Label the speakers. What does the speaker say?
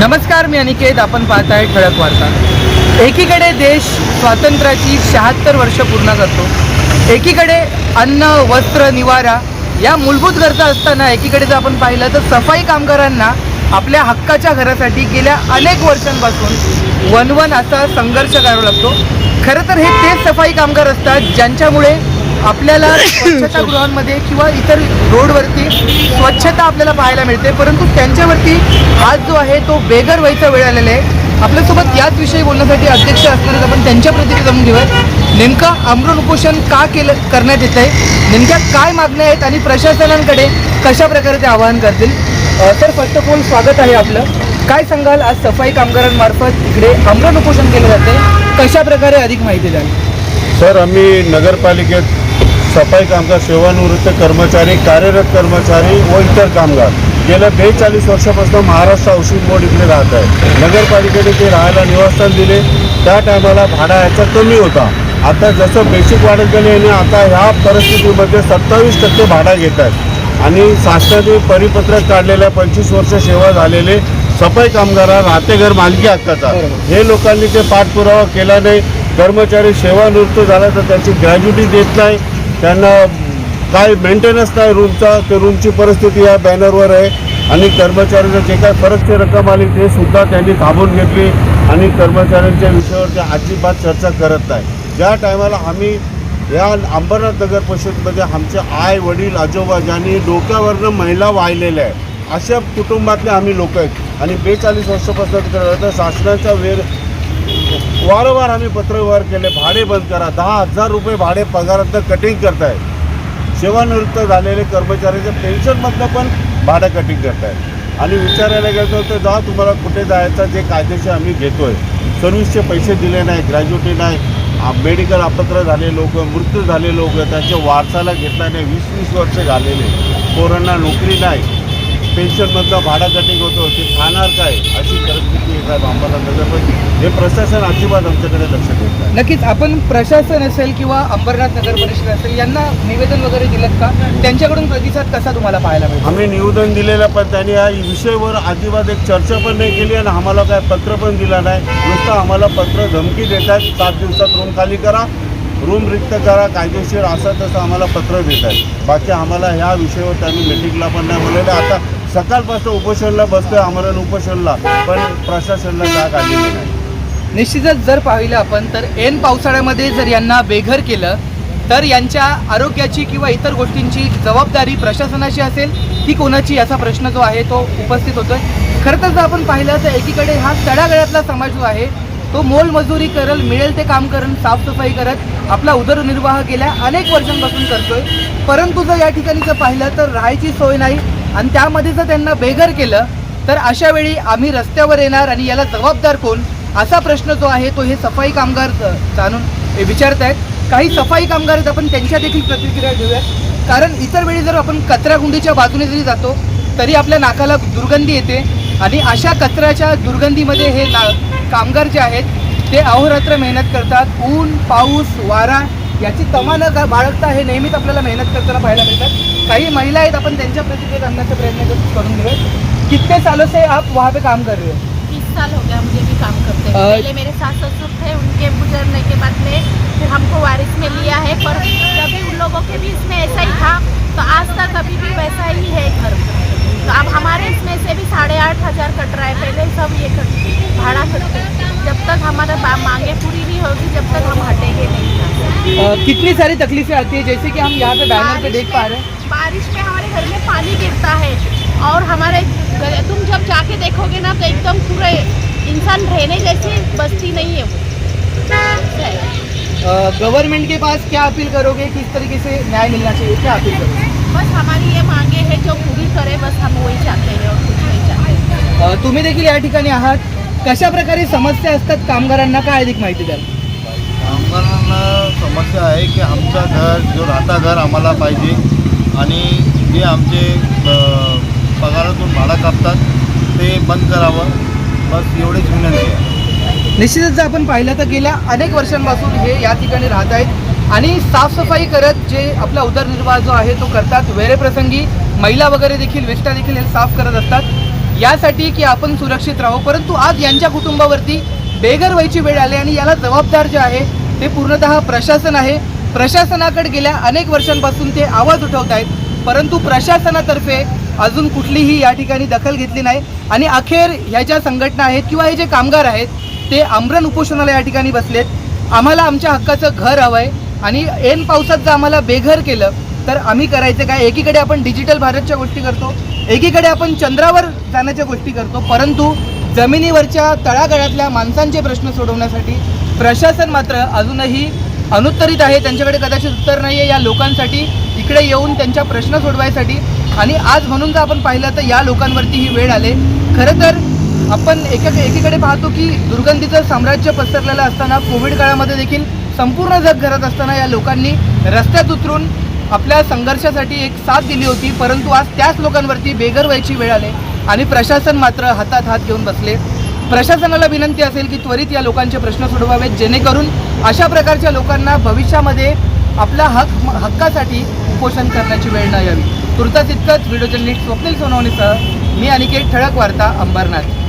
Speaker 1: नमस्कार, मी अनिकेत. आपण पाहताय ठळक वार्ता. एकीकडे देश स्वातंत्र्याची 76 वर्ष पूर्ण करतो. एकीकडे अन्न, वस्त्र, निवारा या मूलभूत गरजा असताना एकीकडे जर आपण पाहिलं तर सफाई कामगारांना आपल्या हक्काच्या घरासाठी गेल्या अनेक वर्षांपासून वणवण असा संघर्ष करावा लागतो. खरं तर हे तेच सफाई कामगार असतात ज्यांच्यामुळे आपल्याला स्वच्छतागृहांमध्ये किंवा इतर रोडवरती स्वच्छता आपल्याला पाहायला मिळते, परंतु त्यांच्यावरती आज जो आहे तो बेघर व्हायचा वेळ आलेला आहे. आपल्यासोबत याच विषयी बोलण्यासाठी अध्यक्ष असणारे आपण त्यांच्या प्रतिक्रिया जाणून घेऊया. नेमकं आमरण उपोषण का करण्यात येत आहे, नेमक्या काय मागण्या आहेत आणि प्रशासनाकडे कशा प्रकारे ते आवाहन करतील. सर, फर्स्ट ऑफ ऑल स्वागत आहे आपलं. काय सांगाल, आज सफाई कामगारांमार्फत इकडे आमरण उपोषण केलं जाते, कशा प्रकारे अधिक माहिती द्याल.
Speaker 2: सर, आम्ही नगरपालिकेत सफाई कामगार, सेवानिवृत्त कर्मचारी, कार्यरत कर्मचारी व इतर कामगार गेल्या 42 वर्षापासून महाराष्ट्र हाऊसिंग बोर्ड इकडे राहत आहे. नगरपालिकेने ते राहायला निवासस्थान दिले. त्या टायमाला भाडा याचा कमी होता. आता जसं बेसिक वाढत गेले आणि आता ह्या परिस्थितीमध्ये 27% भाडा घेत आहेत. आणि शासनाने परिपत्रक काढलेल्या 25 वर्ष सेवा झालेले सफाई कामगार राहते घर मालकी हक्काचा, हे लोकांनी ते पाठपुरावा केला नाही. कर्मचारी सेवानिवृत्त झाला तर त्याची ग्रॅज्युटी देत नाही, त्यांना काय मेंटेनन्स नाही रूमचा, ते रूमची परिस्थिती या बॅनरवर आहे. आणि कर्मचाऱ्यांना जे काय फरकची रक्कम आली ते सुद्धा त्यांनी थांबवून घेतली आणि कर्मचाऱ्यांच्या विषयावर ते अजिबात चर्चा करत नाही. ज्या टायमाला आम्ही या अंबरनाथ नगर परिषदेमध्ये आमचे आई वडील आजोबा ज्यांनी डोक्यावरनं महिला वाहिलेल्या आहे, अशा कुटुंबातले आम्ही लोक आहेत. आणि 42 वर्षापासून शासनाचा वारंवार आम्ही पत्रव्यवहार केले, भाडे बंद करा. 10,000 रुपये भाडे पगारातनं कटिंग करताय. सेवानिवृत्त झालेले कर्मचाऱ्याच्या पेन्शनमधनं पण भाडं कटिंग करताय. आणि विचारायला गेलो तर जा तुम्हाला कुठे जायचं, जे कायदेशीर आम्ही घेतोय. सर्व्हिसचे पैसे दिले नाही, ग्रॅज्युटी नाही, मेडिकल अपत्र झाले लोक, मृत्यू झाले लोक, त्यांच्या वारसाला घेतला नाही, 20-20 वर्ष झालेले, पोरांना नोकरी नाही, पेन्शनमधलं भाडं कटिंग होतं, ते खाणार काय, अशी परिस्थिती आहे साहेब अंबरनाथ नगरमध्ये. हे प्रशासन अजिबात आमच्याकडे लक्ष देत नाही.
Speaker 1: नक्कीच आपण प्रशासन असेल किंवा अंबरनाथ नगर परिषद असेल यांना निवेदन वगैरे दिलं का, त्यांच्याकडून प्रतिसाद कसा तुम्हाला पाहायला मिळतो.
Speaker 2: आम्ही निवेदन दिलेलं, पण त्यांनी या विषयावर अजिबात एक चर्चा पण नाही केली आणि आम्हाला काय पत्र पण दिला नाही. नुसतं आम्हाला पत्र धमकी देतात, 7 दिवसात रूम खाली करा, रूम रिक्त करा, कायदेशीर असं तसं आम्हाला पत्र देत आहेत. बाकी आम्हाला ह्या विषयावर त्यांनी मिटिंगला पण नाही बोललेलं. आता सकाळपासून उपोषणला बसतोय, आमरण उपोषणला, पण प्रशासनाला जाग आलेली नाही.
Speaker 1: निश्चितच जर पाहिलं आपण तर ऐन पावसाळ्यामध्ये जर यांना बेघर केलं तर यांच्या आरोग्याची किंवा इतर गोष्टींची जबाबदारी प्रशासनाची असेल की कोणाची, याचा प्रश्न जो आहे तो उपस्थित होतोय. खरं तर जर आपण पाहिलं तर एकीकडे हा तळागाळातला समाज जो आहे तो मोलमजुरी करल, मिळेल ते काम करून साफसफाई करत आपला उदरनिर्वाह गेल्या अनेक वर्षांपासून करतोय. परंतु जर या ठिकाणी जर पाहिलं तर राहायची सोय नाही आणि त्यामध्ये जर त्यांना बेघर केलं तर अशा वेळी आम्ही रस्त्यावर येणार आणि याला जबाबदार कोण, असा प्रश्न जो आहे तो हे सफाई कामगार जाणून विचारत आहेत. काही सफाई कामगार आहेत, आपण त्यांच्या देखील प्रतिक्रिया घेऊयात. कारण इतर वेळी जर आपण कचराकुंडीच्या बाजूने जरी जातो तरी आपल्या नाकाला दुर्गंधी येते आणि अशा कचऱ्याच्या दुर्गंधीमध्ये हे कामगार जे आहेत ते अहोरात्र मेहनत करतात. ऊन, पाऊस, वारा याची तमा न बाळगता हे नेहमीच आपल्याला मेहनत करताना पाहायला मिळतात. काही महिला आहेत, आपण त्यांच्या प्रतिक्रिया जाणण्याचा प्रयत्न करून घेऊयात. कितने सालों से आप वहाँ पे काम कर रहे हो.
Speaker 3: 30 साल हो गया मुझे भी काम करते हैं. पहले मेरे सास ससुर थे, उनके गुजरने के बाद में फिर हमको वारिस में लिया है, पर तभी उन लोगों के भी इसमें ऐसा ही था, तो आज तक अभी भी वैसा ही है घर. तो अब हमारे इसमें से भी 8,500 कट रहा है. पहले सब ये भाड़ा कटते, जब तक हमारा मांगे पूरी नहीं होगी जब तक हम हटेंगे नहीं.
Speaker 1: कितनी सारी तकलीफें आती है, जैसे कि हम यहाँ पे बैनर पे देख पा रहे हैं.
Speaker 3: बारिश में हमारे घर में पानी गिरता है और हमारे तुम जब जाके देखोगे ना तो एकदम पूरा इंसान रहने जैसी बस्ती नहीं है वो.
Speaker 1: गवर्नमेंट के पास क्या अपील करोगे, किस तरीके से न्याय मिलना चाहिए, क्या अपील करोगे.
Speaker 3: बस हमारी ये मांगे है जो पूरी करे, बस हम वही चाहते हैं और कुछ नहीं चाहते.
Speaker 1: तुम्ही देखील या ठिकाणी आहात, कशा प्रकारे समस्या असतात कामगारांना, काय अधिक माहिती द्याल.
Speaker 4: कामगारांना समस्या आहे की आमचं घर जो राहता घर आम्हाला पाहिजे आणि जे आमचे पगारातून भाडं कापतात ते बंद करावं, बस एवढीच विनंती आहे.
Speaker 1: निश्चितच जर आपण पाहिलं तर गेल्या अनेक वर्षांपासून हे या ठिकाणी राहत आहेत आणि साफसफाई करत जे आपला उदरनिर्वाह जो आहे तो करतात. वेळेप्रसंगी महिला वगैरे देखील, वेष्टा देखील हे साफ करत असतात. यासाठी की आपण सुरक्षित राहू, परंतु आज यांच्या कुटुंबावरती बेघर व्हायची वेळ आली आणि याला जबाबदार जे आहे ते पूर्णतः प्रशासन आहे. प्रशासनाकडे गेल्या अनेक वर्षांपासून ते आवाज उठवत आहेत, परंतु प्रशासनातर्फे अजून कुठलीही या ठिकाणी दखल घेतली नाही आणि अखेर ह्या ज्या संघटना आहेत किंवा हे जे कामगार आहेत ते आमरण उपोषणाला या ठिकाणी बसलेत. आम्हाला आमच्या हक्काचं घर हवं आहे आणि ऐन पावसात जर आम्हाला बेघर केलं तर आम्ही करायचं काय? एकीकडे आपण डिजिटल भारतच्या गोष्टी करतो, एकीकडे आपण चंद्रावर जाण्याच्या गोष्टी करतो, परंतु जमिनीवरच्या तळागाळातल्या माणसांचे प्रश्न सोडवण्यासाठी प्रशासन मात्र अजूनही अनुत्तरित आहे. त्यांच्याकडे कदाचित उत्तर नाही आहे या लोकांसाठी इकडे येऊन त्यांच्या प्रश्न सोडवायसाठी. आणि आज म्हणून जर आपण पाहिलं तर या लोकांवरती ही वेळ आले. खरं तर आपण एकीकडे पाहतो की दुर्गंधीचं साम्राज्य पसरलेलं असताना कोविड काळामध्ये देखील संपूर्ण जग घरात असताना या लोकांनी रस्त्यात उतरून आपल्या संघर्षासाठी एक साथ दिली होती, परंतु आज त्याच लोकांवरती बेघर व्हायची वेळ आली आणि प्रशासन मात्र हातात हात घेऊन बसले. प्रशासनाला विनंती असेल की त्वरित या लोकांचे प्रश्न सोडवावेत, जेणेकरून अशा प्रकारच्या लोकांना भविष्यामध्ये आपल्या हक्कासाठी उपोषण करण्याची वेळ न यावी. तुर्तास इतकंच. व्हिडिओ जर्नलिस्ट स्वप्नील सोनवणेसह मी अनिकेत, ठळक वार्ता, अंबरनाथ.